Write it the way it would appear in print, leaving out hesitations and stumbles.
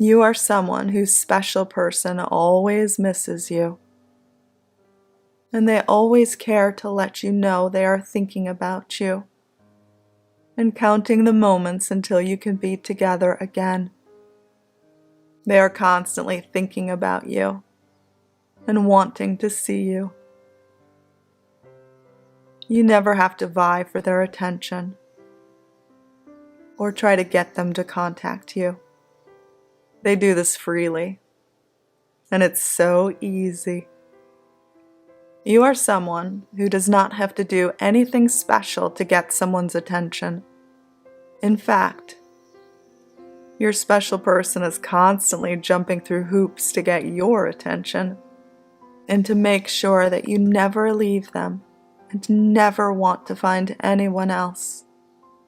You are someone whose special person always misses you, and they always care to let you know they are thinking about you and counting the moments until you can be together again. They are constantly thinking about you and wanting to see you. You never have to vie for their attention or try to get them to contact you. They do this freely, and it's so easy. You are someone who does not have to do anything special to get someone's attention. In fact, your special person is constantly jumping through hoops to get your attention and to make sure that you never leave them and never want to find anyone else.